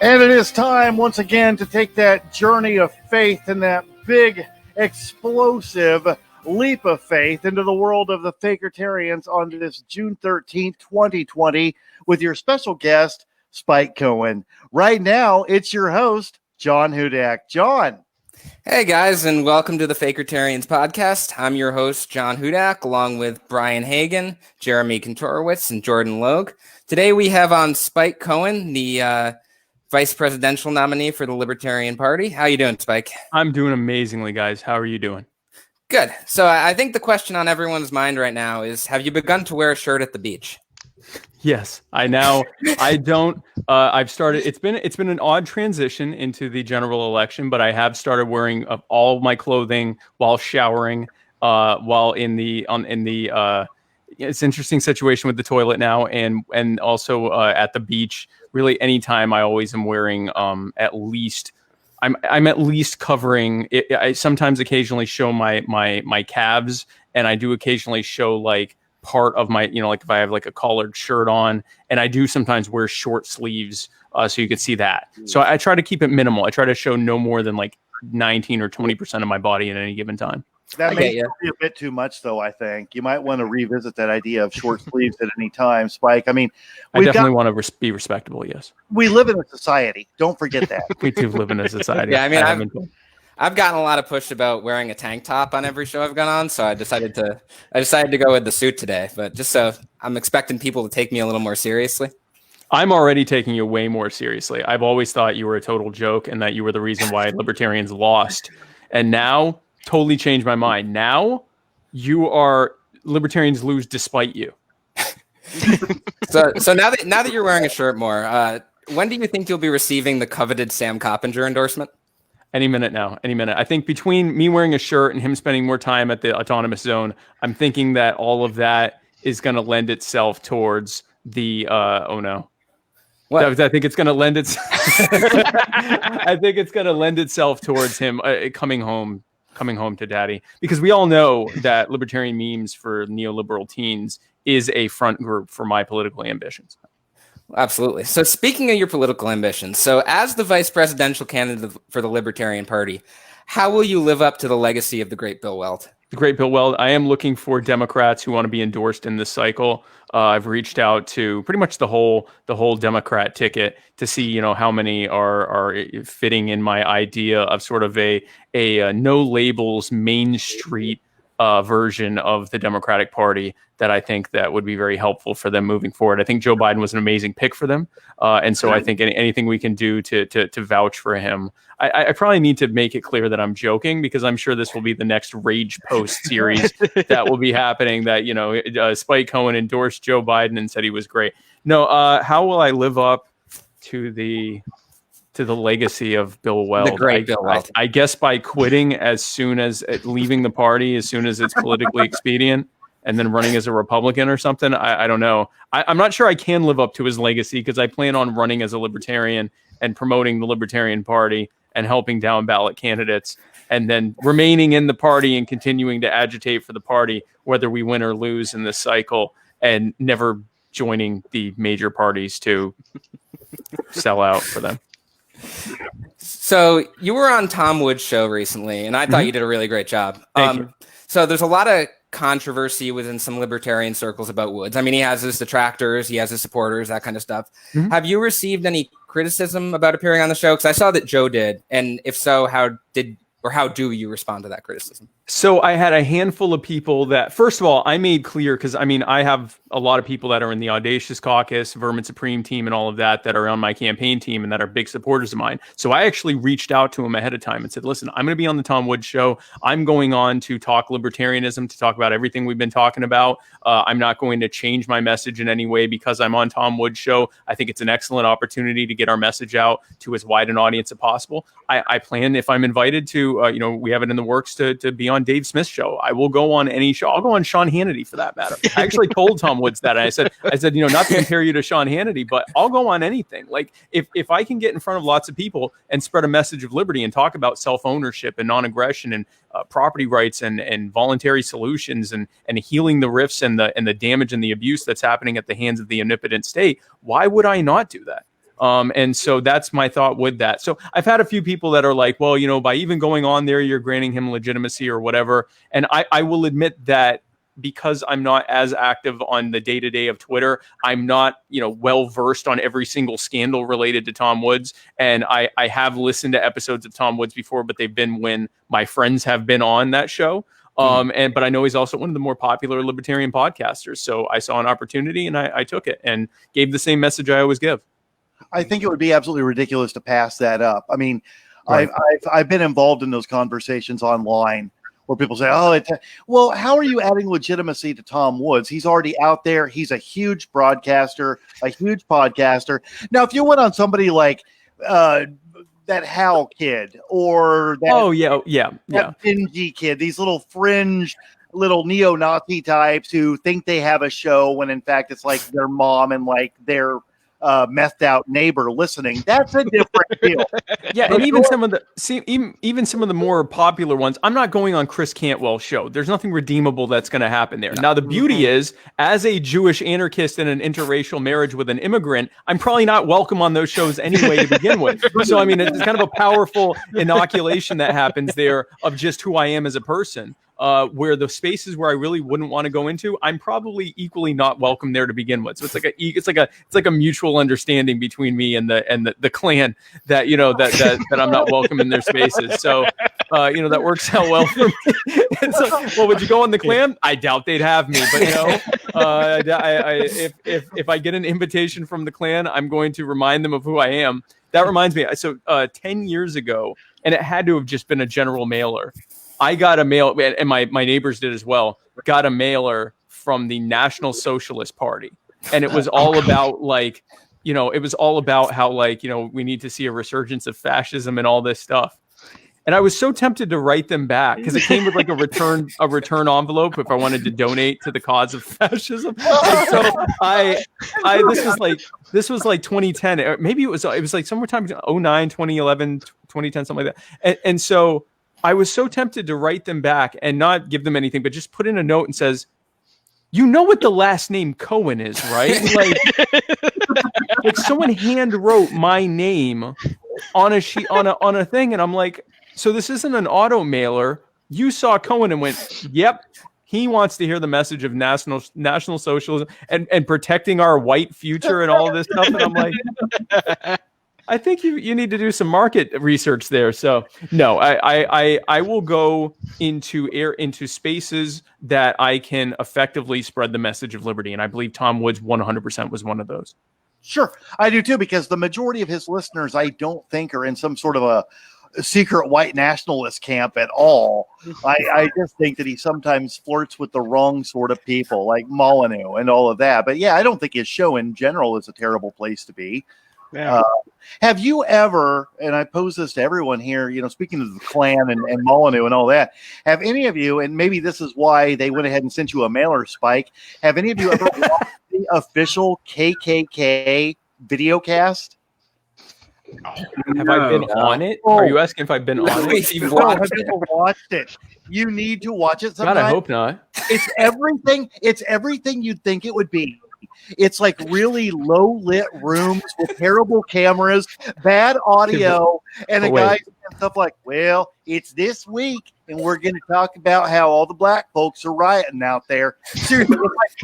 And it is time once again to take that journey of faith and that big, explosive leap of faith into the world of the Fakertarians on this June 13th, 2020, with your special guest, Spike Cohen. Right now, it's your host, John Hudak. John. Hey guys, and welcome to the Fakertarians podcast. I'm your host, John Hudak, along with Brian Hagan, Jeremy Kantorowicz, and Jordan Logue. Today we have on Spike Cohen, the Vice Presidential nominee for the Libertarian Party. How you doing, Spike? I'm doing amazingly, guys. How are you doing? Good. So I think the question on everyone's mind right now is, have you begun to wear a shirt at the beach? Yes, I've started. It's been an odd transition into the general election, but I have started wearing all my clothing while showering, while it's an interesting situation with the toilet now, and also at the beach. Really, anytime I always am wearing at least. I'm at least covering it. I sometimes occasionally show my calves, and I do occasionally show like part of my, like if I have like a collared shirt on, and I do sometimes wear short sleeves so you can see that. So I try to keep it minimal. I try to show no more than like 19 or 20% of my body at any given time. That may be a bit too much, though, I think. You might want to revisit that idea of short sleeves at any time, Spike. I mean, I definitely want to be respectable, yes. We live in a society. Don't forget that. We do live in a society. Yeah, I mean, I've gotten a lot of push about wearing a tank top on every show I've gone on, so I decided to go with the suit today. But just so I'm expecting people to take me a little more seriously. I'm already taking you way more seriously. I've always thought you were a total joke and that you were the reason why Libertarians lost. And now, totally changed my mind. Now, Libertarians lose despite you. So now that you're wearing a shirt more, when do you think you'll be receiving the coveted Sam Coppinger endorsement? Any minute now, any minute. I think between me wearing a shirt and him spending more time at the autonomous zone, I'm thinking that all of that is going to lend itself towards the, oh no. What? I think it's going to lend itself. I think it's going to lend itself towards him coming home to daddy, because we all know that libertarian memes for neoliberal teens is a front group for my political ambitions. Absolutely. So speaking of your political ambitions, so as the vice presidential candidate for the Libertarian Party, how will you live up to the legacy of the great Bill Weld? The great Bill Weld. I am looking for Democrats who want to be endorsed in this cycle. I've reached out to pretty much the whole Democrat ticket to see, how many are fitting in my idea of sort of a no labels Main Street version of the Democratic Party that I think that would be very helpful for them moving forward. I think Joe Biden was an amazing pick for them. And so I think anything we can do to vouch for him. I probably need to make it clear that I'm joking, because I'm sure this will be the next Rage Post series that will be happening, that, Spike Cohen endorsed Joe Biden and said he was great. No, how will I live up to the legacy of Bill Weld? The great Bill Weld. I guess by quitting as soon as leaving the party, as soon as it's politically expedient, and then running as a Republican or something. I don't know. I'm not sure I can live up to his legacy, because I plan on running as a Libertarian and promoting the Libertarian Party and helping down ballot candidates, and then remaining in the party and continuing to agitate for the party, whether we win or lose in this cycle, and never joining the major parties to sell out for them. So you were on Tom Woods' show recently, and I thought you did a really great job. Thank you. So there's a lot of controversy within some libertarian circles about Woods. I mean, he has his detractors, he has his supporters, that kind of stuff. Mm-hmm. Have you received any criticism about appearing on the show? Because I saw that Joe did. And if so, how do you respond to that criticism? So I had a handful of people that, first of all, I made clear, because I have a lot of people that are in the Audacious Caucus, Vermin Supreme team, and all of that are on my campaign team and that are big supporters of mine. So I actually reached out to them ahead of time and said, listen, I'm going to be on the Tom Woods show. I'm going on to talk libertarianism, to talk about everything we've been talking about. I'm not going to change my message in any way because I'm on Tom Woods show. I think it's an excellent opportunity to get our message out to as wide an audience as possible. I plan, if I'm invited to, we have it in the works to be on Dave Smith's show. I will go on any show. I'll go on Sean Hannity for that matter. I actually told Tom Woods that. And I said, not to compare you to Sean Hannity, but I'll go on anything. Like if I can get in front of lots of people and spread a message of liberty and talk about self-ownership and non-aggression and property rights and voluntary solutions and healing the rifts and the damage and the abuse that's happening at the hands of the omnipotent state, why would I not do that? And so that's my thought with that. So I've had a few people that are like, well, by even going on there, you're granting him legitimacy or whatever. And I will admit that because I'm not as active on the day-to-day of Twitter, I'm not, well versed on every single scandal related to Tom Woods. And I have listened to episodes of Tom Woods before, but they've been when my friends have been on that show. But I know he's also one of the more popular libertarian podcasters. So I saw an opportunity and I took it and gave the same message I always give. I think it would be absolutely ridiculous to pass that up. I mean, Right. I've been involved in those conversations online where people say, "Oh, well, how are you adding legitimacy to Tom Woods? He's already out there. He's a huge broadcaster, a huge podcaster." Now, if you went on somebody like that Hal kid or that, that Benji kid, these little fringe little neo-Nazi types who think they have a show when in fact it's like their mom and like their methed out neighbor listening, that's a different deal. Yeah, and even some of the more popular ones, I'm not going on Chris Cantwell's show. There's nothing redeemable that's going to happen there. Now, the beauty is, as a Jewish anarchist in an interracial marriage with an immigrant, I'm probably not welcome on those shows anyway to begin with. So, I mean, it's kind of a powerful inoculation that happens there of just who I am as a person. Where the spaces where I really wouldn't want to go into, I'm probably equally not welcome there to begin with. So it's like a mutual understanding between me and the clan that that I'm not welcome in their spaces. So that works out well for me. Well, would you go on the clan? I doubt they'd have me, but if I get an invitation from the clan, I'm going to remind them of who I am. That reminds me. So 10 years ago, and it had to have just been a general mailer. I got a mail, and my neighbors did as well, got a mailer from the National Socialist Party. And it was all about how we need to see a resurgence of fascism and all this stuff. And I was so tempted to write them back because it came with like a return envelope if I wanted to donate to the cause of fascism. And so this was like 2010, or maybe it was like somewhere time 2009, 2011, 2010, something like that. And so I was so tempted to write them back and not give them anything, but just put in a note and says, "You know what the last name Cohen is, right?" Like someone hand wrote my name on a sheet on a thing, and I'm like, "So this isn't an auto mailer. You saw Cohen and went, yep, he wants to hear the message of national socialism and protecting our white future and all of this stuff." And I'm like, I think you need to do some market research there. So no, I will go into spaces that I can effectively spread the message of liberty, and I believe Tom Woods 100% was one of those. Sure, I do too, because the majority of his listeners, I don't think, are in some sort of a secret white nationalist camp at all. I just think that he sometimes flirts with the wrong sort of people, like Molyneux and all of that. But yeah, I don't think his show in general is a terrible place to be. Yeah. Have you ever, and I pose this to everyone here, speaking of the Klan and Molyneux and all that, have any of you, and maybe this is why they went ahead and sent you a mailer, Spike, have any of you ever watched the official KKK videocast? Have I been on it? Are you asking if I've been on it? You've watched it. You need to watch it sometime. God, I hope not. It's everything you'd think it would be. It's like really low lit rooms with terrible cameras, bad audio, and the guy and stuff like, "Well, it's this week, and we're going to talk about how all the black folks are rioting out there." Seriously,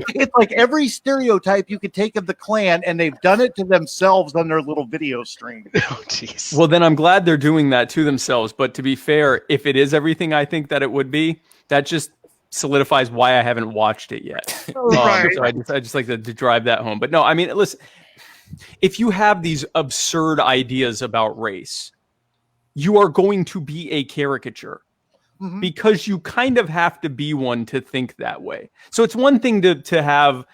it's like every stereotype you could take of the Klan, and they've done it to themselves on their little video stream. Oh, jeez. Well, then I'm glad they're doing that to themselves. But to be fair, if it is everything I think that it would be, that just solidifies why I haven't watched it yet. Right. So I just like to drive that home. But no, I mean, listen, if you have these absurd ideas about race, you are going to be a caricature because you kind of have to be one to think that way. So it's one thing to have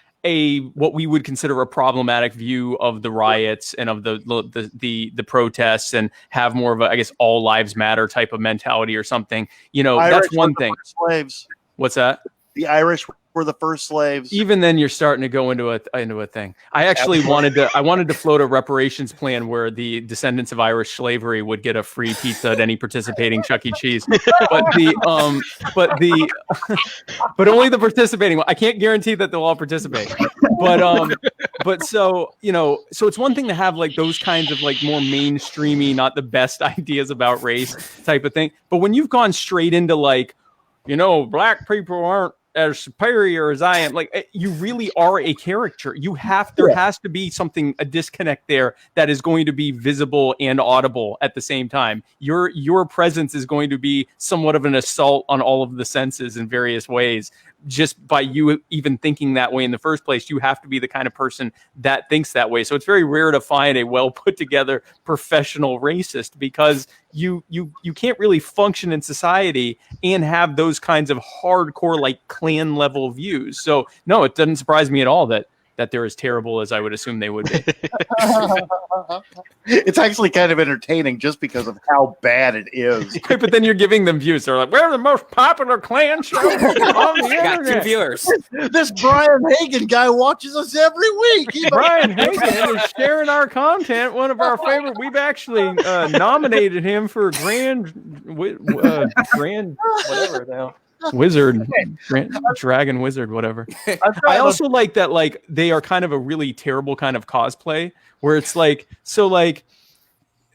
what we would consider a problematic view of the riots and of the protests and have more of a, I guess, all lives matter type of mentality or something. That's one thing. Slaves. What's that? The Irish were the first slaves. Even then, you're starting to go into a thing. I actually wanted to float a reparations plan where the descendants of Irish slavery would get a free pizza at any participating Chuck E. Cheese, but only the participating one. I can't guarantee that they'll all participate, but But so, so it's one thing to have like those kinds of like more mainstreamy, not the best ideas about race type of thing. But when you've gone straight into like, black people aren't as superior as I am, like you really are a caricature. There has to be a disconnect there that is going to be visible and audible at the same time. Your presence is going to be somewhat of an assault on all of the senses in various ways. Just by you even thinking that way in the first place, you have to be the kind of person that thinks that way. So it's very rare to find a well put together professional racist, because you can't really function in society and have those kinds of hardcore like clan level views. So no, it doesn't surprise me at all that they're as terrible as I would assume they would be. It's actually kind of entertaining just because of how bad it is. But then you're giving them views. They're like, we're the most popular clan show on the I got 2 internet. viewers. This Brian Hagan guy watches us every week. Brian Hagan is sharing our content. One of our favorite. We've actually nominated him for grand whatever now. Wizard, dragon wizard, whatever. I also like that, like, they are kind of a really terrible kind of cosplay where it's like, so like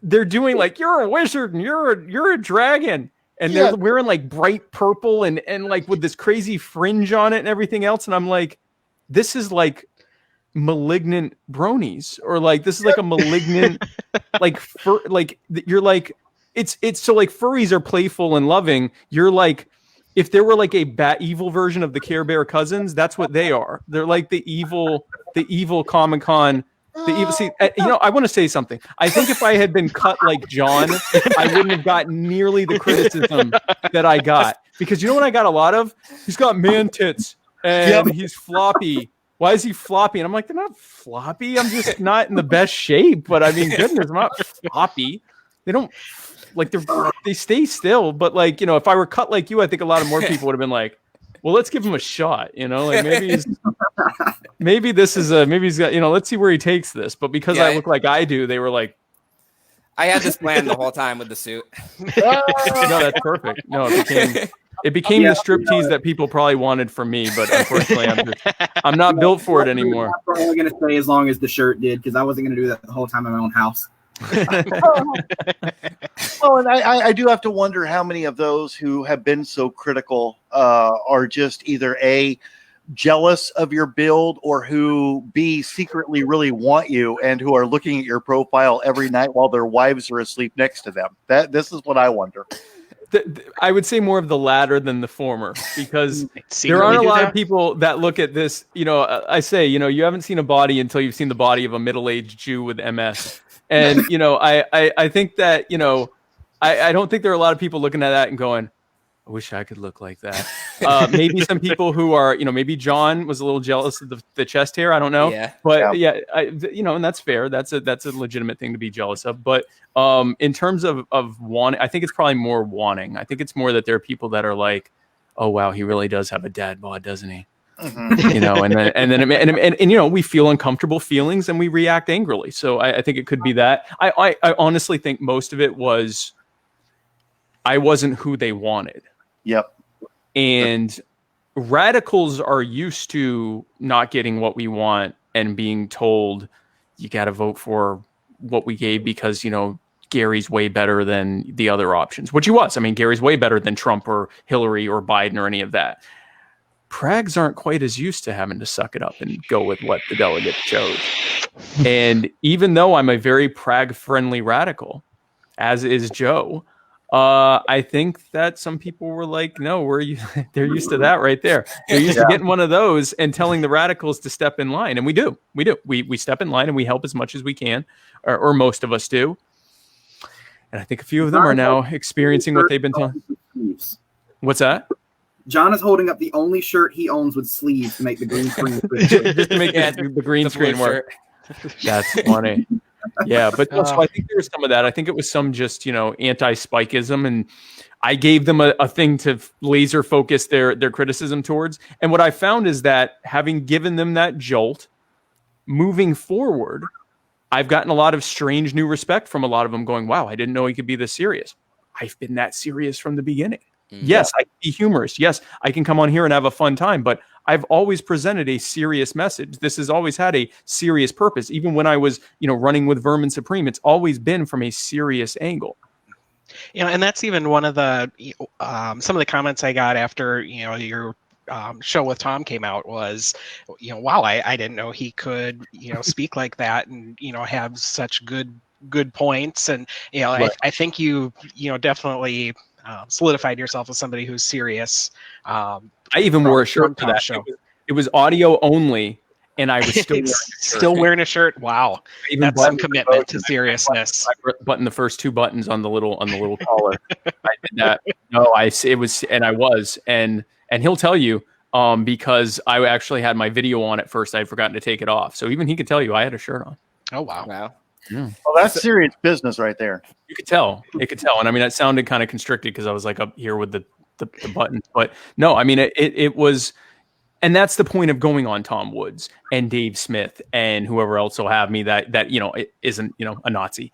they're doing like, you're a wizard and you're a dragon, and they're wearing like bright purple and like with this crazy fringe on it and everything else, and I'm like, this is like malignant bronies, or like this is like a malignant like you're like, it's so like furries are playful and loving. You're like, if there were like a evil version of the Care Bear cousins, that's what they are. They're like the evil Comic-Con. See, I want to say something. I think if I had been cut like John, I wouldn't have gotten nearly the criticism that I got. Because you know what I got a lot of? He's got man tits and he's floppy. Why is he floppy? And I'm like, they're not floppy. I'm just not in the best shape. But I mean, goodness, I'm not floppy. They don't. Like they stay still, but like, if I were cut like you, I think a lot of more people would have been like, well, let's give him a shot, like maybe this is maybe he's got, let's see where he takes this. But because I look like I do, they were like, I had this plan the whole time with the suit. No, that's perfect. No, it became the striptease that people probably wanted from me, but unfortunately I'm not built for it anymore. I'm probably going to stay as long as the shirt did, because I wasn't going to do that the whole time in my own house. Well, and I do have to wonder how many of those who have been so critical are just either A, jealous of your build, or who B, secretly really want you and who are looking at your profile every night while their wives are asleep next to them. This is what I wonder. I would say more of the latter than the former, because there aren't a lot of people that look at this. I say, you haven't seen a body until you've seen the body of a middle-aged Jew with MS. And, I think that, I don't think there are a lot of people looking at that and going, I wish I could look like that. Maybe some people who are, maybe John was a little jealous of the chest hair. I don't know. Yeah. But and that's fair. That's a legitimate thing to be jealous of. But in terms of wanting, I think it's probably more wanting. I think it's more that there are people that are like, oh, wow, he really does have a dad bod, doesn't he? Mm-hmm. And we feel uncomfortable feelings and we react angrily. So I think it could be that. I honestly think most of it was I wasn't who they wanted. Yep. And radicals are used to not getting what we want and being told you got to vote for what we gave because, Gary's way better than the other options, which he was. I mean, Gary's way better than Trump or Hillary or Biden or any of that. Prags aren't quite as used to having to suck it up and go with what the delegate chose. And even though I'm a very Prag-friendly radical, as is Joe, I think that some people were like, no, they're used to that right there. They're used to getting one of those and telling the radicals to step in line. And we do. We step in line and we help as much as we can, or most of us do. And I think a few of them are now experiencing what they've been telling. What's that? John is holding up the only shirt he owns with sleeves to make the green screen just to make the green screen work. That's funny. Yeah, but so I think there was some of that. I think it was some just, anti-spikeism, and I gave them a thing to laser focus their criticism towards. And what I found is that having given them that jolt, moving forward, I've gotten a lot of strange new respect from a lot of them going, wow, I didn't know he could be this serious. I've been that serious from the beginning. Mm-hmm. Yes, I can be humorous. Yes, I can come on here and have a fun time, but I've always presented a serious message. This has always had a serious purpose. Even when I was, running with Vermin Supreme, it's always been from a serious angle. And that's even one of the some of the comments I got after your show with Tom came out was, wow, I didn't know he could speak like that and have such good points, and Right. I think you definitely solidified yourself as somebody who's serious. I even wore a shirt for that. Show. It was audio only, and I was still wearing a shirt. Wow, that's some commitment to seriousness. I buttoned the first 2 buttons on the little collar. I did that. No, I was, and he'll tell you, because I actually had my video on at first. I'd forgotten to take it off, so even he could tell you I had a shirt on. Oh wow. Yeah. Well, that's serious business right there. You could tell. It could tell, and I mean, it sounded kind of constricted because I was like up here with the buttons, but no, I mean, it was. And that's the point of going on Tom Woods and Dave Smith and whoever else will have me that it isn't a Nazi,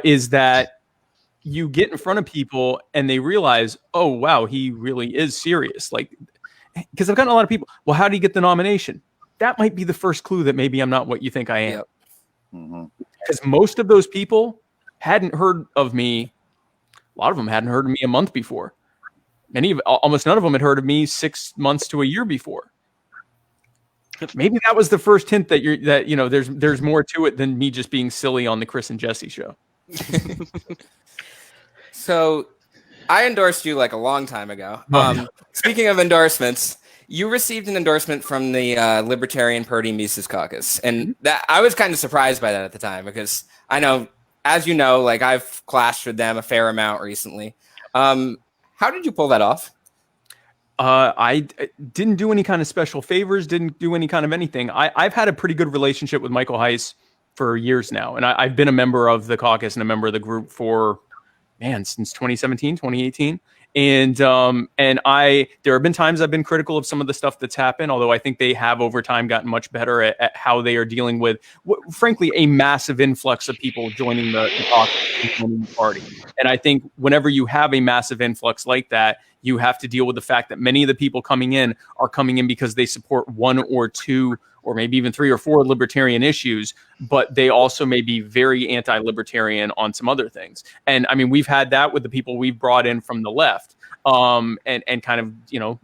is that you get in front of people and they realize, oh wow, he really is serious. Like, because I've gotten a lot of people, well, how do you get the nomination? That might be the first clue that maybe I'm not what you think I am. Yep. Mm-hmm. Because most of those people hadn't heard of me. A lot of them hadn't heard of me a month before. Almost none of them had heard of me 6 months to a year before. Maybe that was the first hint that there's more to it than me just being silly on the Chris and Jesse show. So I endorsed you like a long time ago. Speaking of endorsements, you received an endorsement from the Libertarian Party Mises Caucus. And that I was kind of surprised by that at the time, because I know, as you know, like I've clashed with them a fair amount recently. How did you pull that off? I didn't do any kind of special favors, didn't do any kind of anything. I've had a pretty good relationship with Michael Heiss for years now. And I've been a member of the caucus and a member of the group for, since 2017, 2018. And there have been times I've been critical of some of the stuff that's happened, although I think they have over time gotten much better at how they are dealing with, frankly, a massive influx of people joining the caucus and joining the party. And I think whenever you have a massive influx like that, you have to deal with the fact that many of the people coming in are coming in because they support 1 or 2 or maybe even 3 or 4 libertarian issues, but they also may be very anti-libertarian on some other things. And I mean, we've had that with the people we've brought in from the left, and kind of,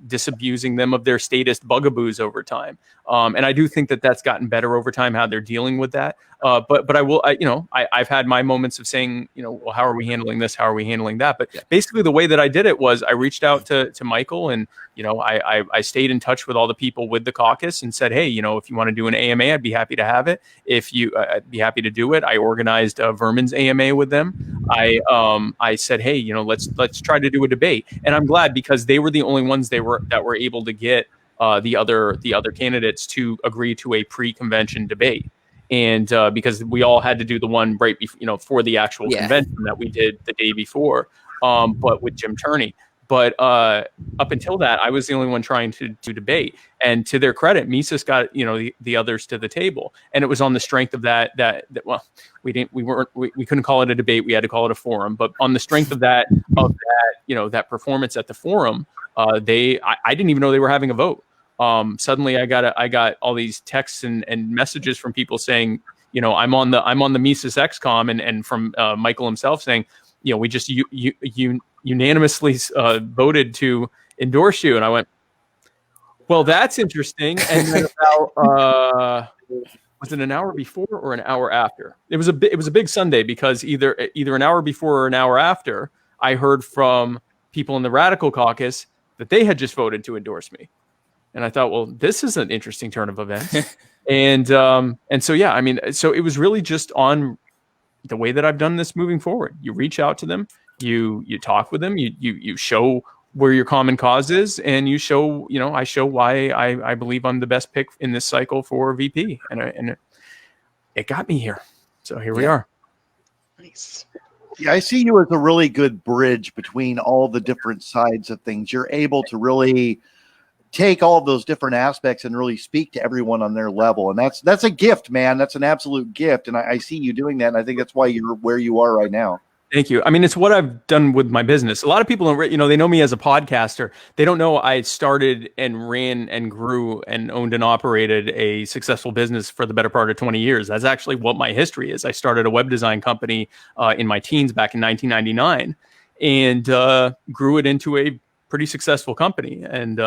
disabusing them of their statist bugaboos over time. And I do think that that's gotten better over time, how they're dealing with that. But I've had my moments of saying, well, how are we handling this? How are we handling that? But basically the way that I did it was I reached out to Michael, and, I stayed in touch with all the people with the caucus and said, hey, if you want to do an AMA, I'd be happy to have it. I'd be happy to do it. I organized Vermin's AMA with them. I said, hey, let's try to do a debate. And I'm glad, because they were the only ones that were able to get the other candidates to agree to a pre-convention debate. And because we all had to do the one right before, for the actual convention that we did the day before, but with Jim Turney. But up until that, I was the only one trying to debate. And to their credit, Mises got the others to the table, and it was on the strength of that. Well, we couldn't call it a debate; we had to call it a forum. But on the strength of that that performance at the forum, I didn't even know they were having a vote. Suddenly, I got all these texts and messages from people saying, I'm on the Mises XCOM, and from Michael himself saying, we just unanimously voted to endorse you. And I went, well, that's interesting. And then about was it an hour before or an hour after? It was a big Sunday, because either an hour before or an hour after, I heard from people in the Radical Caucus that they had just voted to endorse me. And I thought, well, this is an interesting turn of events. and so, yeah, I mean, so it was really just on the way that I've done this moving forward. You reach out to them, you talk with them, you show where your common cause is, and you show, I show why I believe I'm the best pick in this cycle for VP. And it got me here. So here we are. Nice. Yeah, I see you as a really good bridge between all the different sides of things. You're able to really take all of those different aspects and really speak to everyone on their level. And that's a gift, man. That's an absolute gift. And I see you doing that. And I think that's why you're where you are right now. Thank you. I mean, it's what I've done with my business. A lot of people, they know me as a podcaster. They don't know I started and ran and grew and owned and operated a successful business for the better part of 20 years. That's actually what my history is. I started a web design company in my teens back in 1999 and grew it into a pretty successful company. And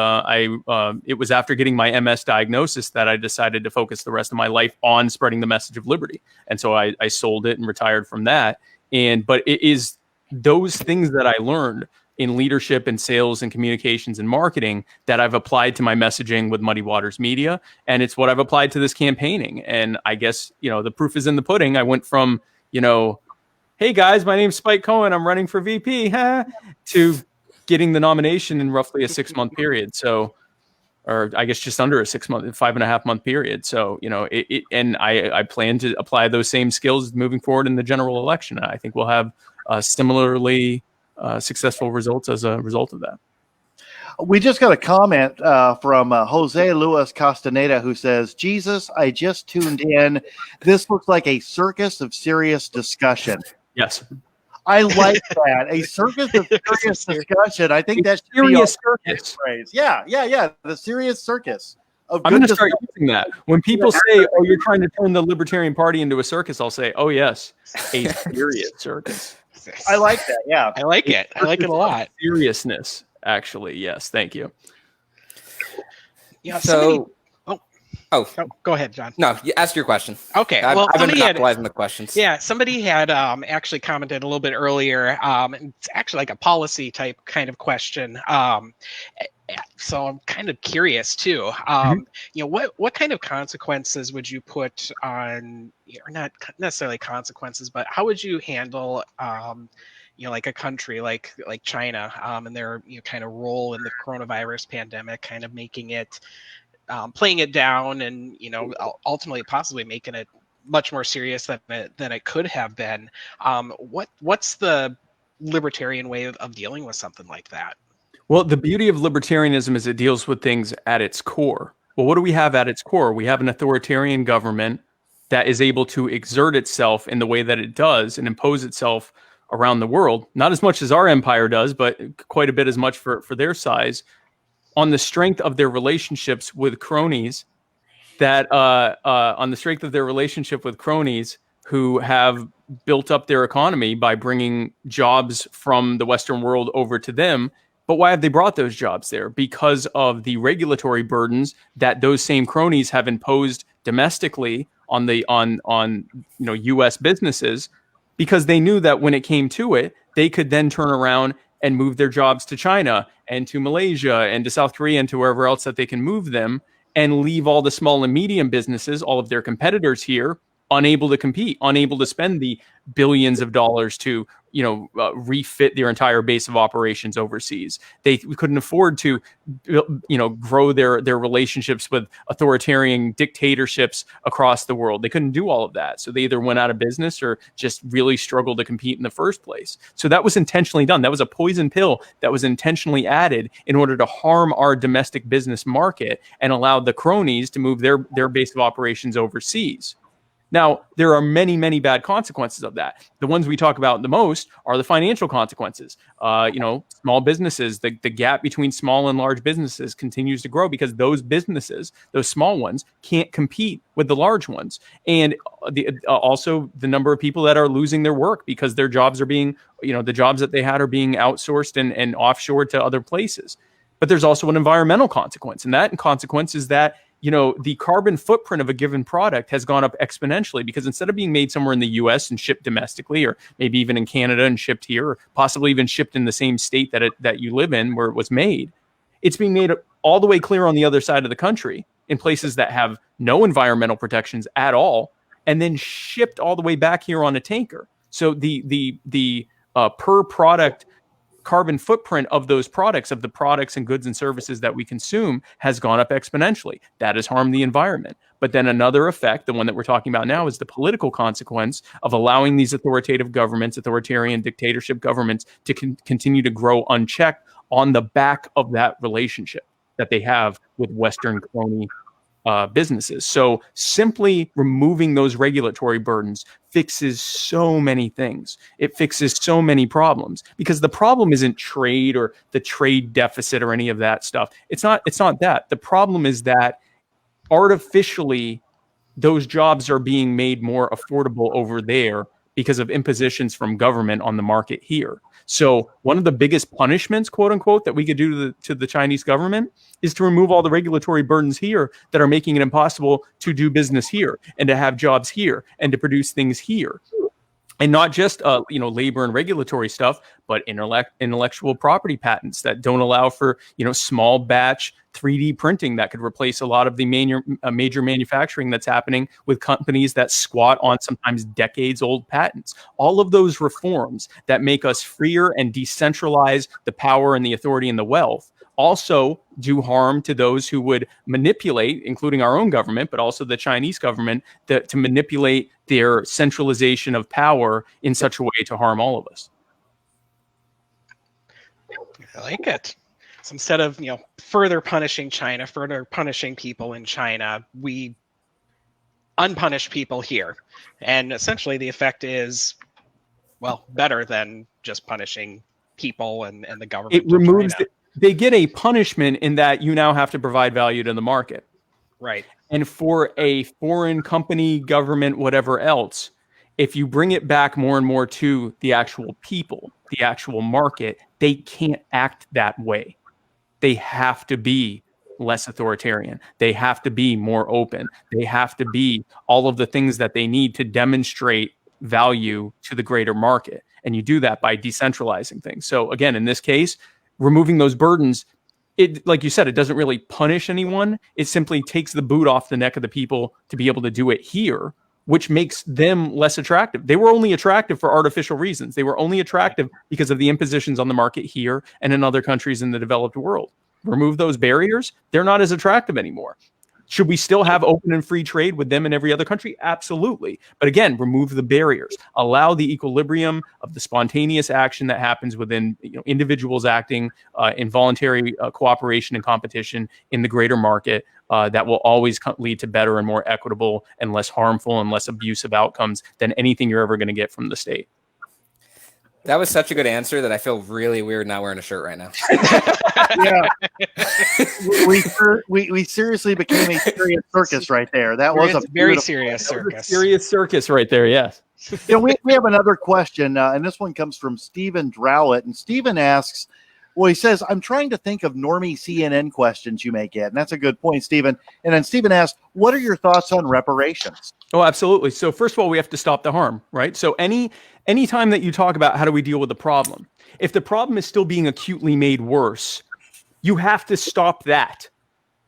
it was after getting my MS diagnosis that I decided to focus the rest of my life on spreading the message of liberty. And so I sold it and retired from that. But it is those things that I learned in leadership and sales and communications and marketing that I've applied to my messaging with Muddy Waters Media. And it's what I've applied to this campaigning. And I guess, the proof is in the pudding. I went from, hey guys, my name's Spike Cohen. I'm running for VP, to getting the nomination in roughly a 6-month period. So, or I guess just under a 5.5-month period. So, and I plan to apply those same skills moving forward in the general election. And I think we'll have similarly successful results as a result of that. We just got a comment from Jose Luis Castaneda, who says, Jesus, I just tuned in. This looks like a circus of serious discussion. Yes. I like that. A circus of serious discussion. I think that should be a circus phrase. Yeah. The serious circus. I'm going to start using that. When people say, oh, you're trying to turn the Libertarian Party into a circus, I'll say, oh, yes, a serious circus. I like that. Yeah. I like it. I like it a lot. Seriousness, actually. Yes. Thank you. Yeah. So. Go ahead, John. No, you ask your question. Okay. I've been monopolizing the questions. Yeah, somebody had actually commented a little bit earlier. It's actually like a policy type kind of question. So I'm kind of curious too. What kind of consequences would you put on, or not necessarily consequences, but how would you handle, like a country like China and their kind of role in the coronavirus pandemic, kind of making it. Playing it down and, ultimately possibly making it much more serious than it could have been. What's the libertarian way of dealing with something like that? Well, the beauty of libertarianism is it deals with things at its core. Well, what do we have at its core? We have an authoritarian government that is able to exert itself in the way that it does and impose itself around the world. Not as much as our empire does, but quite a bit as much for their size. On the strength of their relationships with cronies, who have built up their economy by bringing jobs from the Western world over to them. But why have they brought those jobs there? Because of the regulatory burdens that those same cronies have imposed domestically on U.S. businesses, because they knew that when it came to it, they could then turn around and move their jobs to China and to Malaysia and to South Korea and to wherever else that they can move them, and leave all the small and medium businesses, all of their competitors here, unable to compete, unable to spend the billions of dollars to, refit their entire base of operations overseas. They couldn't afford to, grow their relationships with authoritarian dictatorships across the world. They couldn't do all of that. So they either went out of business or just really struggled to compete in the first place. So that was intentionally done. That was a poison pill that was intentionally added in order to harm our domestic business market and allow the cronies to move their base of operations overseas. Now, there are many, many bad consequences of that. The ones we talk about the most are the financial consequences. Small businesses, the gap between small and large businesses continues to grow because those businesses, those small ones, can't compete with the large ones. And also the number of people that are losing their work because their jobs are being, the jobs that they had are being outsourced and offshored to other places. But there's also an environmental consequence. And that consequence is that the carbon footprint of a given product has gone up exponentially because instead of being made somewhere in the US and shipped domestically, or maybe even in Canada and shipped here, or possibly even shipped in the same state that you live in where it was made, it's being made all the way clear on the other side of the country in places that have no environmental protections at all, and then shipped all the way back here on a tanker. So the per product carbon footprint of those products, of the products and goods and services that we consume, has gone up exponentially. That has harmed the environment. But then another effect, the one that we're talking about now, is the political consequence of allowing these authoritative governments, authoritarian dictatorship governments, to continue to grow unchecked on the back of that relationship that they have with Western crony businesses. So simply removing those regulatory burdens fixes so many things. It fixes so many problems, because the problem isn't trade or the trade deficit or any of that stuff. It's not that. The problem is that artificially those jobs are being made more affordable over there because of impositions from government on the market here. So one of the biggest punishments, quote unquote, that we could do to the Chinese government is to remove all the regulatory burdens here that are making it impossible to do business here and to have jobs here and to produce things here. And not just labor and regulatory stuff, but intellectual property patents that don't allow for small batch 3D printing that could replace a lot of the major manufacturing that's happening with companies that squat on sometimes decades old patents. All of those reforms that make us freer and decentralize the power and the authority and the wealth also do harm to those who would manipulate, including our own government, but also the Chinese government, to manipulate their centralization of power in such a way to harm all of us. I like it. So instead of further punishing China, further punishing people in China, we unpunish people here, and essentially the effect is, well, better than just punishing people and the government. It removes they get a punishment in that you now have to provide value to the market. Right. And for a foreign company, government, whatever else, if you bring it back more and more to the actual people, the actual market, they can't act that way. They have to be less authoritarian. They have to be more open. They have to be all of the things that they need to demonstrate value to the greater market. And you do that by decentralizing things. So again, in this case, removing those burdens, it, like you said, it doesn't really punish anyone. It simply takes the boot off the neck of the people to be able to do it here, which makes them less attractive. They were only attractive for artificial reasons. They were only attractive because of the impositions on the market here and in other countries in the developed world. Remove those barriers, they're not as attractive anymore. Should we still have open and free trade with them in every other country? Absolutely. But again, remove the barriers. Allow the equilibrium of the spontaneous action that happens within individuals acting in voluntary cooperation and competition in the greater market that will always lead to better and more equitable and less harmful and less abusive outcomes than anything you're ever going to get from the state. That was such a good answer that I feel really weird not wearing a shirt right now. Yeah, we seriously became a serious circus right there. That was a very serious circus. Serious circus right there. Yes. We have another question, and this one comes from Stephen Drowlett, and Stephen asks, well, he says, I'm trying to think of normie CNN questions you may get. And that's a good point, Stephen. And then Stephen asks, what are your thoughts on reparations? Oh, absolutely. So first of all, we have to stop the harm, right? So any time that you talk about how do we deal with the problem, if the problem is still being acutely made worse, you have to stop that,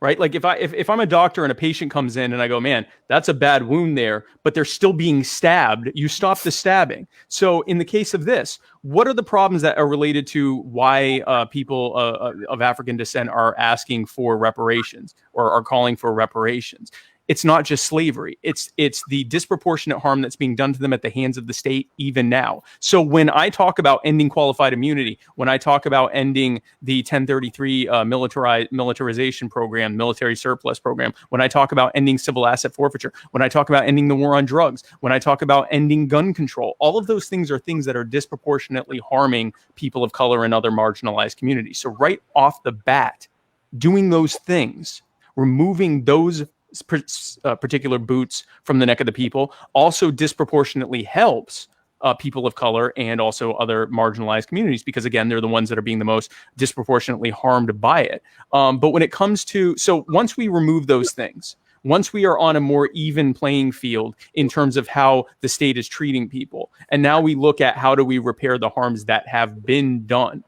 right? Like if I'm a doctor and a patient comes in and I go, man, that's a bad wound there, but they're still being stabbed, you stop the stabbing. So in the case of this, what are the problems that are related to why people of African descent are asking for reparations or are calling for reparations? It's not just slavery. It's the disproportionate harm that's being done to them at the hands of the state even now. So when I talk about ending qualified immunity, when I talk about ending the 1033 militarization program, military surplus program, when I talk about ending civil asset forfeiture, when I talk about ending the war on drugs, when I talk about ending gun control, all of those things are things that are disproportionately harming people of color and other marginalized communities. So right off the bat, doing those things, removing those particular boots from the neck of the people also disproportionately helps people of color and also other marginalized communities, because again, they're the ones that are being the most disproportionately harmed by it. But when it comes to, so once we remove those things, once we are on a more even playing field in terms of how the state is treating people, and now we look at how do we repair the harms that have been done,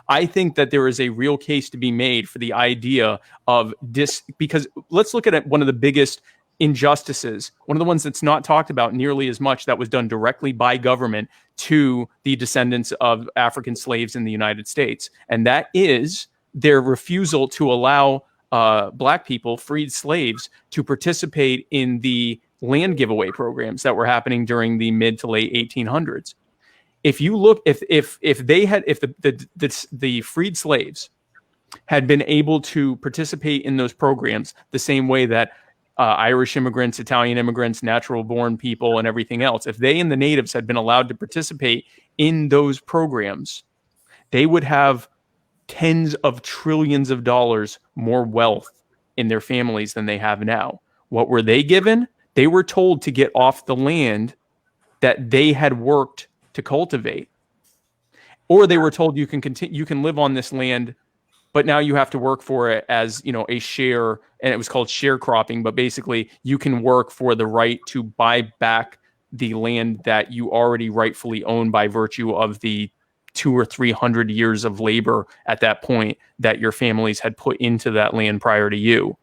I think that there is a real case to be made for the idea of this, because let's look at one of the biggest injustices, one of the ones that's not talked about nearly as much, that was done directly by government to the descendants of African slaves in the United States. And that is their refusal to allow Black people, freed slaves, to participate in the land giveaway programs that were happening during the mid to late 1800s. If you look, if the freed slaves had been able to participate in those programs the same way that Irish immigrants, Italian immigrants, natural-born people, and everything else, if they and the natives had been allowed to participate in those programs, they would have tens of trillions of dollars more wealth in their families than they have now. What were they given? They were told to get off the land that they had worked to cultivate. Or they were told you can live on this land, but now you have to work for it as, a share, and it was called sharecropping, but basically you can work for the right to buy back the land that you already rightfully own by virtue of the 200 or 300 years of labor at that point that your families had put into that land prior to you.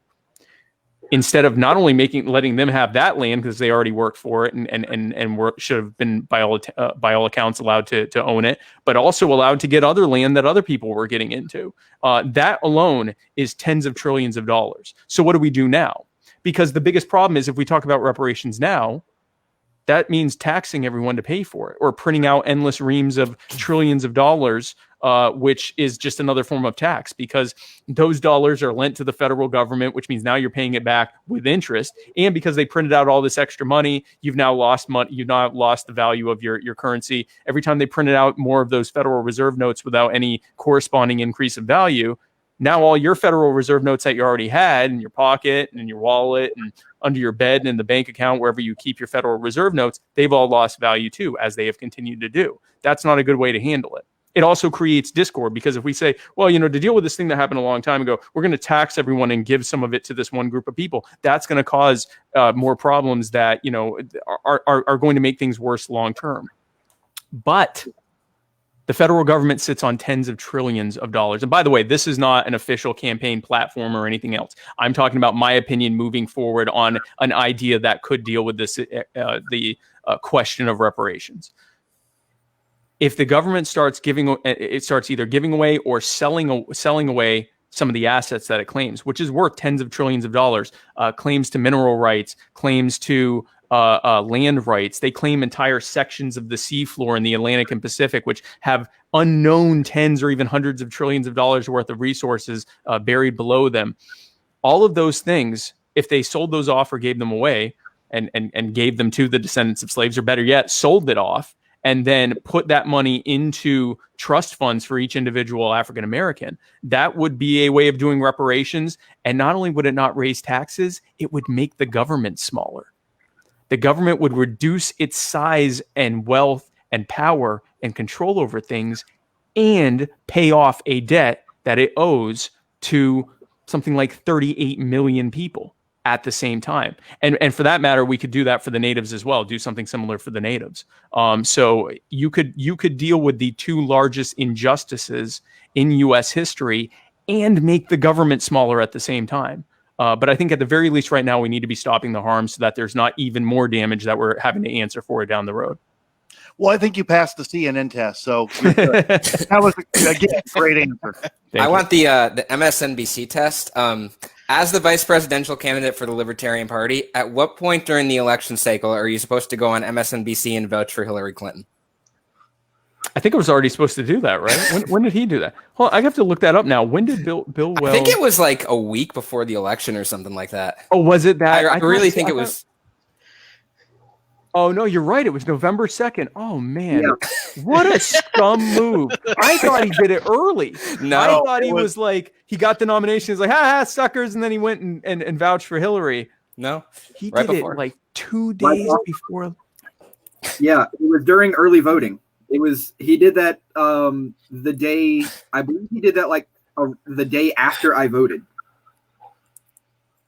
Instead of not only letting them have that land because they already worked for it and should have been by all accounts allowed to own it, but also allowed to get other land that other people were getting into. That alone is tens of trillions of dollars. So what do we do now? Because the biggest problem is if we talk about reparations now, that means taxing everyone to pay for it, or printing out endless reams of trillions of dollars, which is just another form of tax, because those dollars are lent to the federal government, which means now you're paying it back with interest. And because they printed out all this extra money, you've now lost money. You've now lost the value of your currency. Every time they printed out more of those Federal Reserve notes without any corresponding increase of value, now all your Federal Reserve notes that you already had in your pocket and in your wallet and under your bed and in the bank account, wherever you keep your Federal Reserve notes, they've all lost value too, as they have continued to do. That's not a good way to handle it. It also creates discord, because if we say, well, to deal with this thing that happened a long time ago, we're going to tax everyone and give some of it to this one group of people, that's going to cause more problems that, are going to make things worse long term. But the federal government sits on tens of trillions of dollars. And by the way, this is not an official campaign platform or anything else. I'm talking about my opinion moving forward on an idea that could deal with this, the question of reparations. If the government starts either giving away or selling away some of the assets that it claims, which is worth tens of trillions of dollars, claims to mineral rights, claims to land rights. They claim entire sections of the seafloor in the Atlantic and Pacific, which have unknown tens or even hundreds of trillions of dollars worth of resources buried below them. All of those things, if they sold those off or gave them away and gave them to the descendants of slaves, or better yet, sold it off, and then put that money into trust funds for each individual African American, that would be a way of doing reparations. And not only would it not raise taxes, it would make the government smaller. The government would reduce its size and wealth and power and control over things, and pay off a debt that it owes to something like 38 million people at the same time. And for that matter, we could do that for the natives as well, do something similar for the natives. So you could deal with the two largest injustices in U.S. history and make the government smaller at the same time. But I think at the very least right now, we need to be stopping the harm so that there's not even more damage that we're having to answer for down the road. Well, I think you passed the CNN test, so that was, again, great answer. I want the MSNBC test. As the vice presidential candidate for the Libertarian Party, at what point during the election cycle are you supposed to go on MSNBC and vouch for Hillary Clinton? I think I was already supposed to do that, right? When did he do that? Well, I have to look that up now. When did Bill Wells? I think it was like a week before the election or something like that. Oh, was it that? I really think it was. Oh, no, you're right. It was November 2nd. Oh, man. Yeah. What a scum move. I thought he did it early. No, I thought he was like, he got the nomination. He's like, ha, suckers. And then he went and vouched for Hillary. No. He right did before. It like 2 days before. Yeah, it was during early voting. He did that the day, I believe he did that like the day after I voted.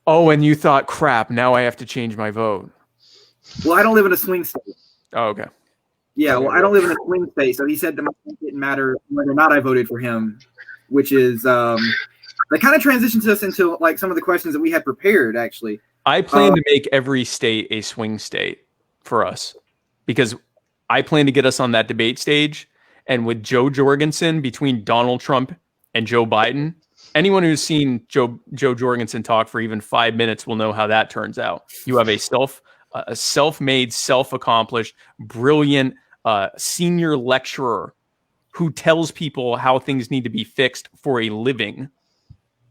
Oh, and you thought, crap, now I have to change my vote. Well, I don't live in a swing state. Oh, okay. Yeah, well, I don't live in a swing state, so he said that it didn't matter whether or not I voted for him, which is that kind of transitions us into like some of the questions that we had prepared. Actually, I plan to make every state a swing state for us, because I plan to get us on that debate stage, and with Joe Jorgensen between Donald Trump and Joe Biden. Anyone who's seen Joe Jorgensen talk for even 5 minutes will know how that turns out. You have a self-made, self-accomplished, brilliant senior lecturer who tells people how things need to be fixed for a living,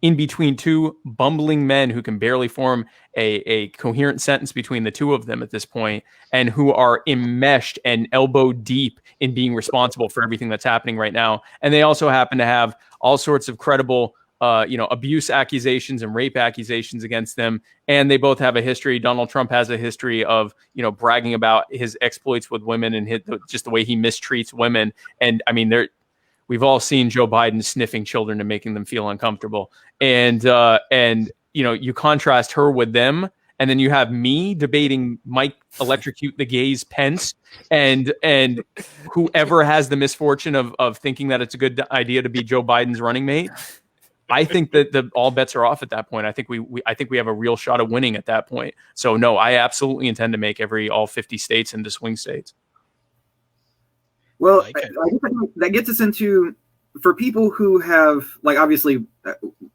in between two bumbling men who can barely form a coherent sentence between the two of them at this point, and who are enmeshed and elbow deep in being responsible for everything that's happening right now. And they also happen to have all sorts of credible abuse accusations and rape accusations against them. And they both have a history. Donald Trump has a history of, bragging about his exploits with women and just the way he mistreats women. And I mean, we've all seen Joe Biden sniffing children and making them feel uncomfortable. And you contrast her with them. And then you have me debating Mike electrocute the gays Pence and whoever has the misfortune of thinking that it's a good idea to be Joe Biden's running mate. I think that all bets are off at that point. I think we have a real shot of winning at that point. So no, I absolutely intend to make all 50 states into swing states. Well, I guess that gets us into, for people who have, obviously,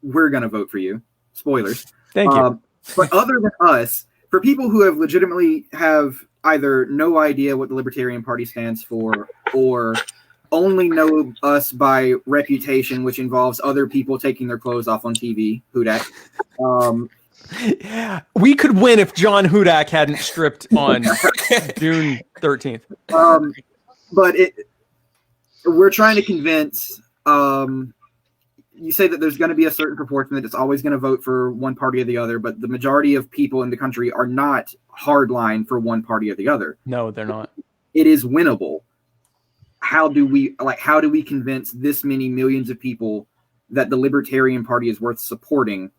we're going to vote for you. Spoilers. Thank you. But other than us, for people who have legitimately have either no idea what the Libertarian Party stands for, or only know us by reputation, which involves other people taking their clothes off on TV, Hudak. We could win if John Hudak hadn't stripped on June 13th. But we're trying to convince. You say that there's going to be a certain proportion that it's always going to vote for one party or the other, but the majority of people in the country are not hardline for one party or the other. No, they're not. It is winnable. How do we convince this many millions of people that the Libertarian Party is worth supporting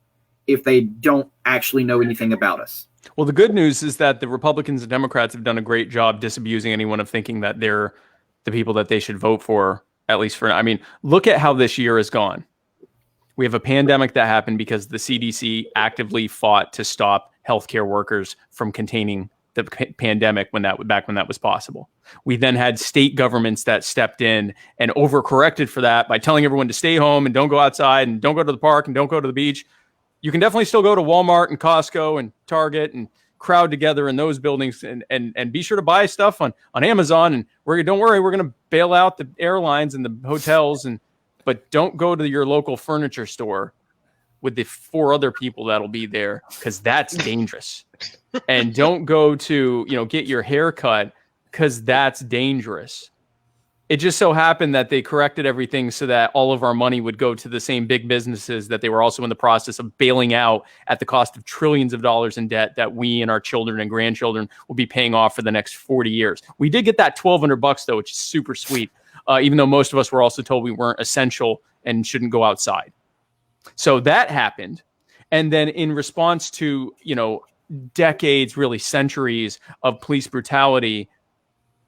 if they don't actually know anything about us? Well, the good news is that the Republicans and Democrats have done a great job disabusing anyone of thinking that they're the people that they should vote for, at least for, look at how this year has gone. We have a pandemic that happened because the CDC actively fought to stop healthcare workers from containing the pandemic back when that was possible. We then had state governments that stepped in and overcorrected for that by telling everyone to stay home and don't go outside and don't go to the park and don't go to the beach. You can definitely still go to Walmart and Costco and Target and crowd together in those buildings and be sure to buy stuff on Amazon. And don't worry, we're going to bail out the airlines and the hotels, but don't go to your local furniture store with the 4 other people that'll be there, because that's dangerous. And don't go to, get your hair cut, because that's dangerous. It just so happened that they corrected everything so that all of our money would go to the same big businesses that they were also in the process of bailing out at the cost of trillions of dollars in debt that we and our children and grandchildren will be paying off for the next 40 years. We did get that $1,200 though, which is super sweet. Even though most of us were also told we weren't essential and shouldn't go outside. So that happened. And then in response to, decades, really centuries of police brutality,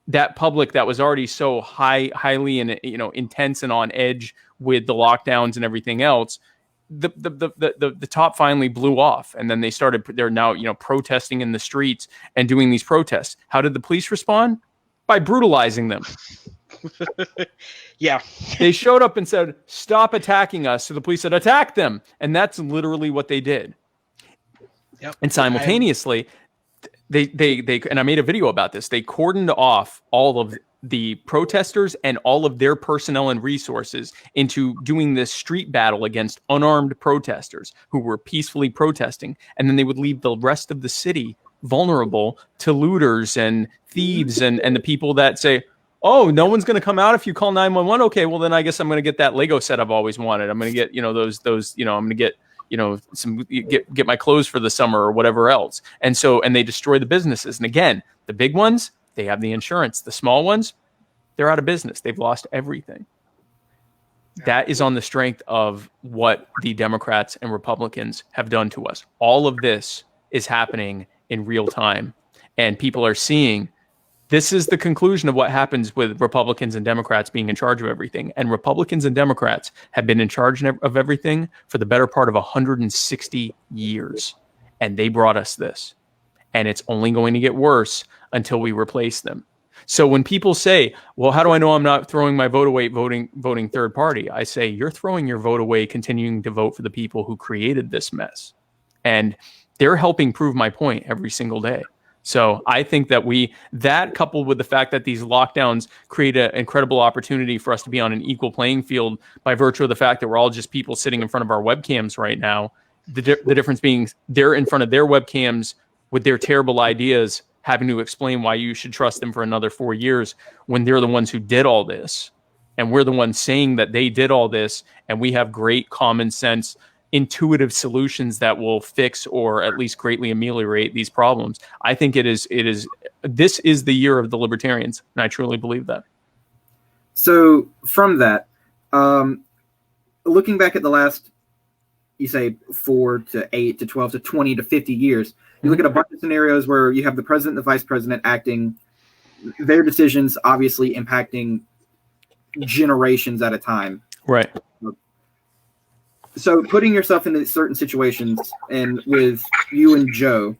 that public that was already so highly and intense and on edge with the lockdowns and everything else, the top finally blew off, and then they're now protesting in the streets and doing these protests. How did the police respond? By brutalizing them. Yeah. They showed up and said, "Stop attacking us." So the police said, "Attack them," and that's literally what they did. Yep. And simultaneously, they and I made a video about this. They cordoned off all of the protesters and all of their personnel and resources into doing this street battle against unarmed protesters who were peacefully protesting. And then they would leave the rest of the city vulnerable to looters and thieves and the people that say, "Oh, no one's going to come out if you call 911. Okay, well then I guess I'm going to get that Lego set I've always wanted. I'm going to get, those, I'm going to get, get my clothes for the summer or whatever else." And they destroy the businesses. And again, the big ones, they have the insurance. The small ones, they're out of business. They've lost everything. That is on the strength of what the Democrats and Republicans have done to us. All of this is happening in real time, and people are seeing this is the conclusion of what happens with Republicans and Democrats being in charge of everything. And Republicans and Democrats have been in charge of everything for the better part of 160 years. And they brought us this. And it's only going to get worse until we replace them. So when people say, "Well, how do I know I'm not throwing my vote away voting third party?" I say, you're throwing your vote away continuing to vote for the people who created this mess. And they're helping prove my point every single day. So I think that coupled with the fact that these lockdowns create an incredible opportunity for us to be on an equal playing field by virtue of the fact that we're all just people sitting in front of our webcams right now. The difference being they're in front of their webcams with their terrible ideas, having to explain why you should trust them for another 4 years when they're the ones who did all this. And we're the ones saying that they did all this, and we have great common sense, intuitive solutions that will fix or at least greatly ameliorate these problems. I think this is the year of the libertarians, and I truly believe that. So from that, looking back at the last, you say 4 to 8 to 12 to 20 to 50 years, you look at a bunch of scenarios where you have the president and the vice president acting, their decisions obviously impacting generations at a time. Right. So putting yourself into certain situations, and with you and Joe,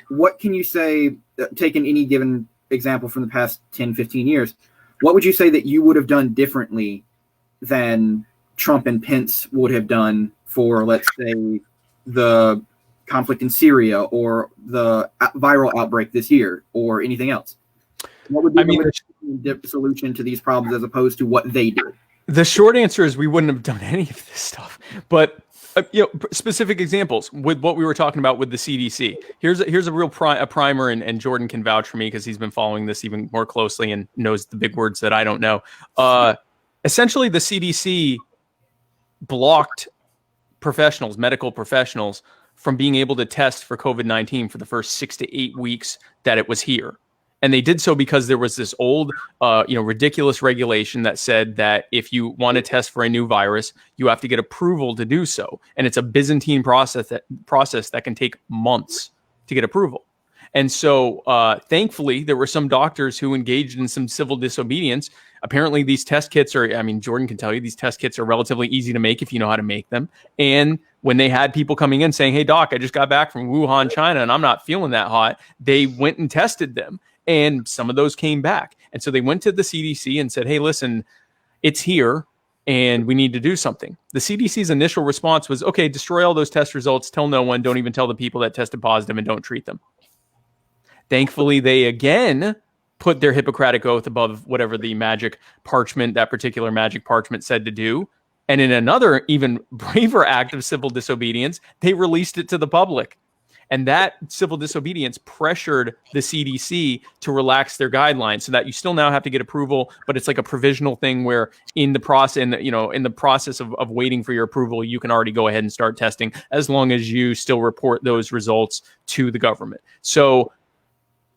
what can you say, taking any given example from the past 10, 15 years, what would you say that you would have done differently than Trump and Pence would have done for, let's say, the conflict in Syria or the viral outbreak this year or anything else? What would be the solution to these problems as opposed to what they did? The short answer is we wouldn't have done any of this stuff. But specific examples with what we were talking about with the CDC. Here's a real primer, and Jordan can vouch for me because he's been following this even more closely and knows the big words that I don't know. Essentially, the CDC blocked medical professionals, from being able to test for COVID-19 for the first 6 to 8 weeks that it was here. And they did so because there was this old, ridiculous regulation that said that if you want to test for a new virus, you have to get approval to do so. And it's a Byzantine process that can take months to get approval. And so, thankfully, there were some doctors who engaged in some civil disobedience. Apparently, these test kits Jordan can tell you, these test kits are relatively easy to make if you know how to make them. And when they had people coming in saying, "Hey, doc, I just got back from Wuhan, China, and I'm not feeling that hot," they went and tested them. And some of those came back. And so they went to the CDC and said, "Hey, listen, it's here and we need to do something." The CDC's initial response was, "Okay, destroy all those test results, tell no one, don't even tell the people that tested positive, and don't treat them." Thankfully, they again put their Hippocratic oath above whatever the that particular magic parchment said to do. And in another even braver act of civil disobedience, they released it to the public. And that civil disobedience pressured the CDC to relax their guidelines, so that you still now have to get approval, but it's like a provisional thing where in the process of waiting for your approval, you can already go ahead and start testing as long as you still report those results to the government. So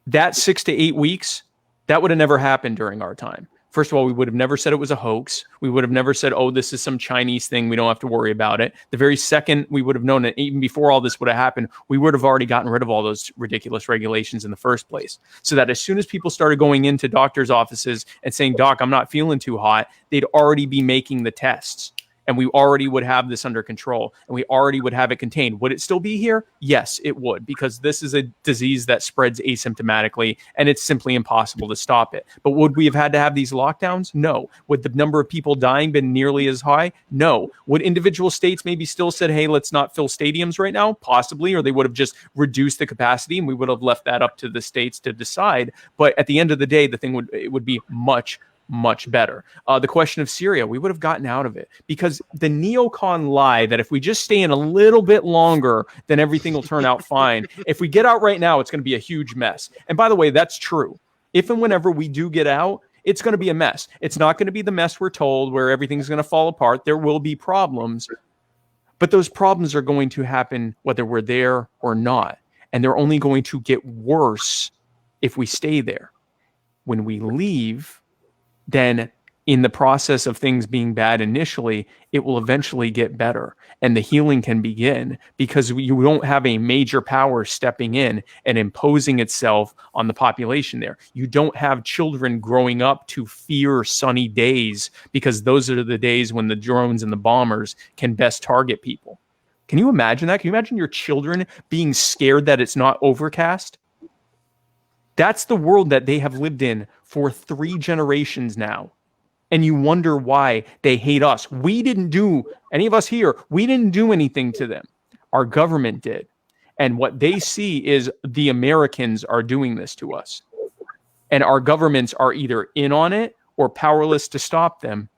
that 6 to 8 weeks, that would have never happened during our time. First of all, we would have never said it was a hoax. We would have never said, "Oh, this is some Chinese thing. We don't have to worry about it." The very second we would have known it, even before all this would have happened, we would have already gotten rid of all those ridiculous regulations in the first place. So that as soon as people started going into doctors' offices and saying, "Doc, I'm not feeling too hot," they'd already be making the tests. And we already would have this under control, and we already would have it contained. Would it still be here? Yes, it would, because this is a disease that spreads asymptomatically, and it's simply impossible to stop it. But would we have had to have these lockdowns? No. Would the number of people dying been nearly as high? No. Would individual states maybe still said, "Hey, let's not fill stadiums right now"? Possibly, or they would have just reduced the capacity, and we would have left that up to the states to decide. But at the end of the day, it would be much better. The question of Syria, we would have gotten out of it, because the neocon lie that if we just stay in a little bit longer, then everything will turn out fine. If we get out right now, it's going to be a huge mess. And by the way, that's true. If and whenever we do get out, it's going to be a mess. It's not going to be the mess we're told where everything's going to fall apart. There will be problems, but those problems are going to happen whether we're there or not. And they're only going to get worse if we stay there. When we leave, then in the process of things being bad initially, it will eventually get better, and the healing can begin, because you don't have a major power stepping in and imposing itself on the population there. You don't have children growing up to fear sunny days, because those are the days when the drones and the bombers can best target people. Can you imagine that? Can you imagine your children being scared that it's not overcast? That's the world that they have lived in for 3 generations now. And you wonder why they hate us. Any of us here, we didn't do anything to them. Our government did. And what they see is the Americans are doing this to us. And our governments are either in on it or powerless to stop them.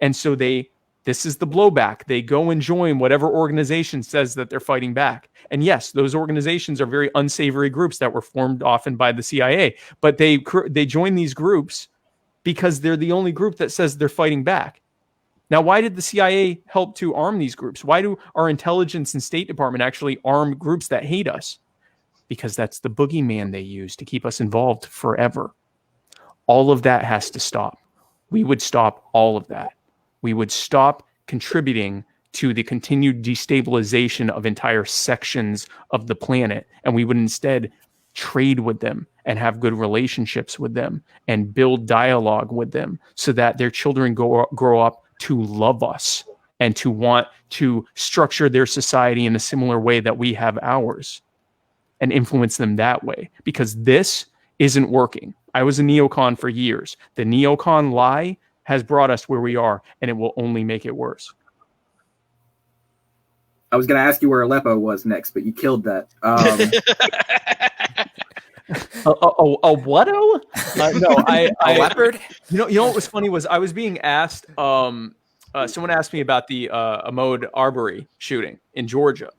And so this is the blowback. They go and join whatever organization says that they're fighting back. And yes, those organizations are very unsavory groups that were formed often by the CIA. But they join these groups because they're the only group that says they're fighting back. Now, why did the CIA help to arm these groups? Why do our intelligence and State Department actually arm groups that hate us? Because that's the boogeyman they use to keep us involved forever. All of that has to stop. We would stop all of that. We would stop contributing to the continued destabilization of entire sections of the planet, and we would instead trade with them and have good relationships with them and build dialogue with them so that their children grow up to love us and to want to structure their society in a similar way that we have ours and influence them that way, because this isn't working. I was a neocon for years. The neocon lie has brought us where we are, and it will only make it worse. I was going to ask you where Aleppo was next, but you killed that. A what-o? No, a leopard? You know what was funny was I was being asked, someone asked me about the Ahmaud Arbery shooting in Georgia.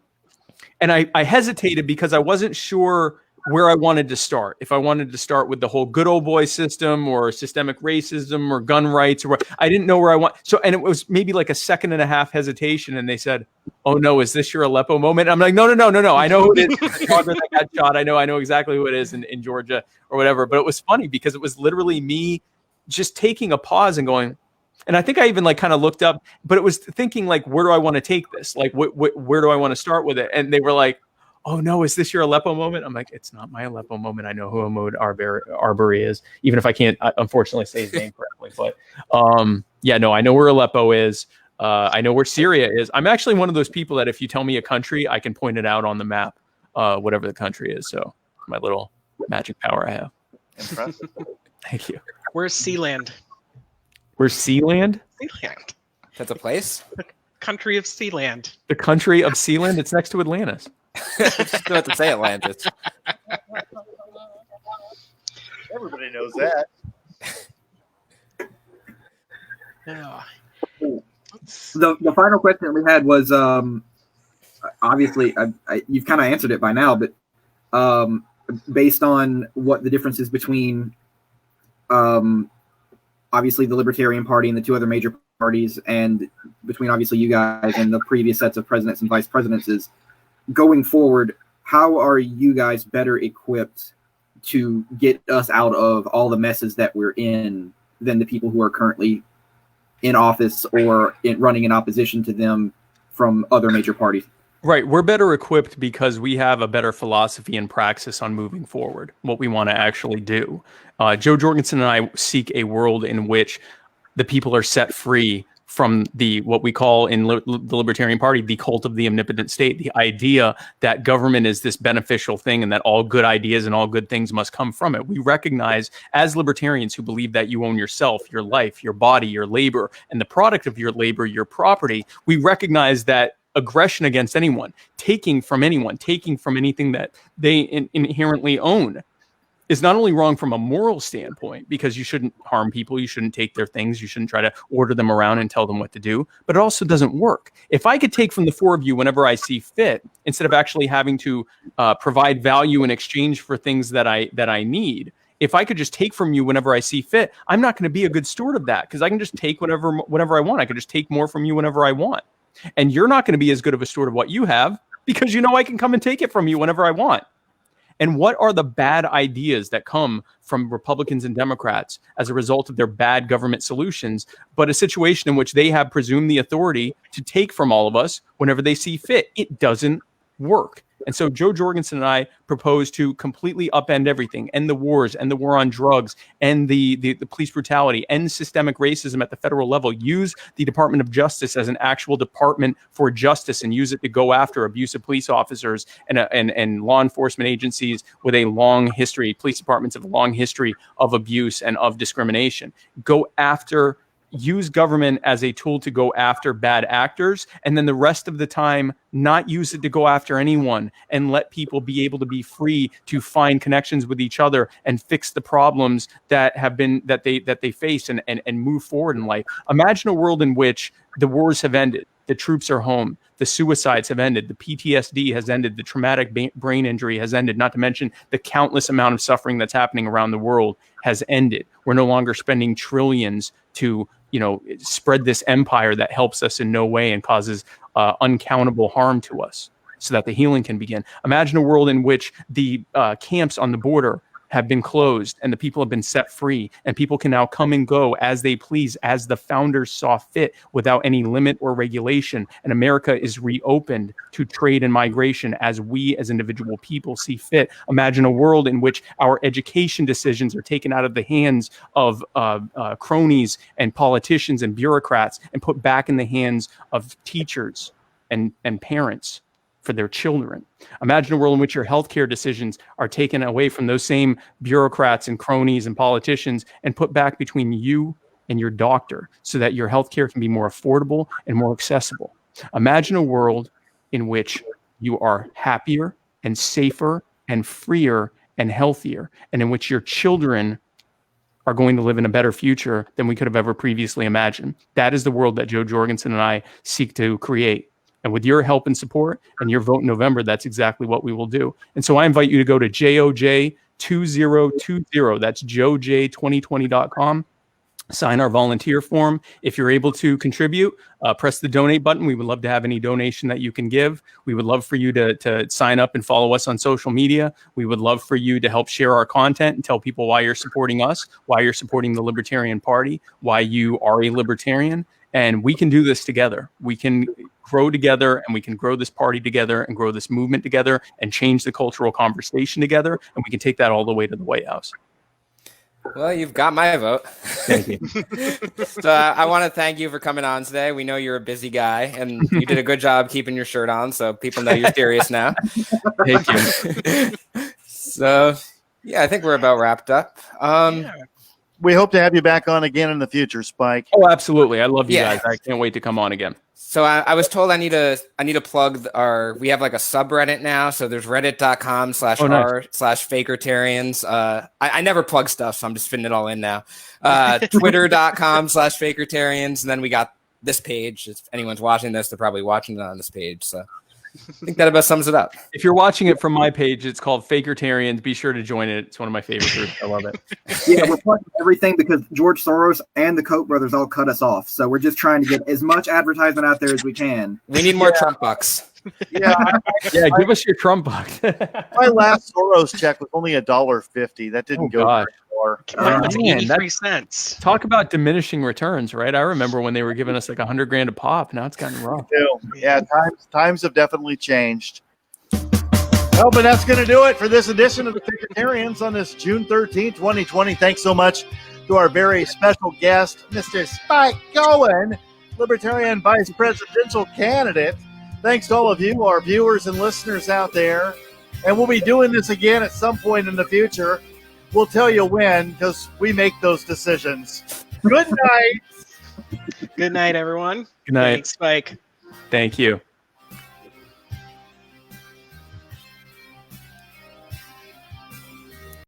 And I hesitated because I wasn't sure where I wanted to start. If I wanted to start with the whole good old boy system or systemic racism or gun rights, or what, I didn't know where I want. So, and it was maybe like a second and a half hesitation. And they said, "Oh no, is this your Aleppo moment?" And I'm like, no. I know who it is. The jogger that got shot. I know exactly who it is in Georgia or whatever. But it was funny because it was literally me just taking a pause and going, and I think I even like kind of looked up, but it was thinking like, where do I want to take this? Like, where do I want to start with it? And they were like, "Oh no, is this your Aleppo moment?" I'm like, "It's not my Aleppo moment. I know who Ahmaud Arbery is, even if I can't unfortunately say his name correctly." But yeah, no, I know where Aleppo is. I know where Syria is. I'm actually one of those people that if you tell me a country, I can point it out on the map, whatever the country is. So my little magic power I have. Impressive. Thank you. Where's Sealand? Where's Sealand? Sealand. That's a place? Country of Sealand. The country of Sealand. It's next to Atlantis. Just about to say Atlantis. Everybody knows that. Yeah. The final question that we had was obviously you've kind of answered it by now, but based on what the difference is between obviously the Libertarian Party and the two other major parties, and between obviously you guys and the previous sets of presidents and vice presidents, is going forward, how are you guys better equipped to get us out of all the messes that we're in than the people who are currently in office or running in opposition to them from other major parties? Right. We're better equipped because we have a better philosophy and praxis on moving forward, what we want to actually do. Joe Jorgensen and I seek a world in which the people are set free from what we call in the Libertarian Party, the cult of the omnipotent state, the idea that government is this beneficial thing and that all good ideas and all good things must come from it. We recognize as libertarians who believe that you own yourself, your life, your body, your labor, and the product of your labor, your property, we recognize that aggression against anyone, taking from anything that they inherently own, is not only wrong from a moral standpoint, because you shouldn't harm people, you shouldn't take their things, you shouldn't try to order them around and tell them what to do, but it also doesn't work. If I could take from the four of you whenever I see fit, instead of actually having to provide value in exchange for things that I need, if I could just take from you whenever I see fit, I'm not going to be a good steward of that, because I can just take whenever I want. I can just take more from you whenever I want. And you're not going to be as good of a steward of what you have, because you know I can come and take it from you whenever I want. And what are the bad ideas that come from Republicans and Democrats as a result of their bad government solutions, but a situation in which they have presumed the authority to take from all of us whenever they see fit? It doesn't work. And so Joe Jorgensen and I propose to completely upend everything, end the wars, end the war on drugs, end the police brutality, end systemic racism at the federal level, use the Department of Justice as an actual department for justice and use it to go after abusive police officers and law enforcement agencies with a long history, police departments of a long history of abuse and of discrimination. Go after use government as a tool to go after bad actors, and then the rest of the time not use it to go after anyone, and let people be able to be free to find connections with each other and fix the problems that they face and move forward in life. Imagine a world in which the wars have ended, the troops are home, the suicides have ended, the PTSD has ended, the traumatic brain injury has ended, not to mention the countless amount of suffering that's happening around the world has ended. We're no longer spending trillions to spread this empire that helps us in no way and causes uncountable harm to us, so that the healing can begin. Imagine a world in which the camps on the border have been closed and the people have been set free, and people can now come and go as they please, as the founders saw fit, without any limit or regulation. And America is reopened to trade and migration as we as individual people see fit. Imagine a world in which our education decisions are taken out of the hands of cronies and politicians and bureaucrats and put back in the hands of teachers and parents for their children. Imagine a world in which your healthcare decisions are taken away from those same bureaucrats and cronies and politicians and put back between you and your doctor, so that your healthcare can be more affordable and more accessible. Imagine a world in which you are happier and safer and freer and healthier, and in which your children are going to live in a better future than we could have ever previously imagined. That is the world that Joe Jorgensen and I seek to create. And with your help and support and your vote in November, that's exactly what we will do. And so I invite you to go to JOJ2020. That's JoJ2020.com. Sign our volunteer form. If you're able to contribute, press the donate button. We would love to have any donation that you can give. We would love for you to sign up and follow us on social media. We would love for you to help share our content and tell people why you're supporting us, why you're supporting the Libertarian Party, why you are a libertarian. And we can do this together. We can grow together, and we can grow this party together and grow this movement together and change the cultural conversation together. And we can take that all the way to the White House. Well, you've got my vote. Thank you. So I want to thank you for coming on today. We know you're a busy guy, and you did a good job keeping your shirt on, so people know you're serious now. Thank you. So, yeah, I think we're about wrapped up. We hope to have you back on again in the future, Spike. Oh, absolutely. I love you guys. I can't wait to come on again. So I was told I need to plug we have like a subreddit now. So there's reddit.com/r/Fakertarians. I never plug stuff, so I'm just fitting it all in now. Twitter.com/Fakertarians. And then we got this page. If anyone's watching this, they're probably watching it on this page. So I think that about sums it up. If you're watching it from my page, it's called Fakertarians. Be sure to join it. It's one of my favorite groups. I love it. Yeah, we're plugging everything because George Soros and the Koch brothers all cut us off. So we're just trying to get as much advertisement out there as we can. We need more Trump bucks. Yeah, give us your Trump bucks. my last Soros check was only $1.50. That didn't go very far. That's Man, 83 cents. Talk about diminishing returns, right? I remember when they were giving us like $100,000 a pop. Now it's gotten rough. Yeah, times have definitely changed. Well, but that's going to do it for this edition of the Fakertarians on this June 13th, 2020. Thanks so much to our very special guest, Mr. Spike Cohen, Libertarian Vice Presidential candidate. Thanks to all of you, our viewers and listeners out there. And we'll be doing this again at some point in the future. We'll tell you when, because we make those decisions. Good night. Good night, everyone. Good night. Thanks, Spike. Thank you.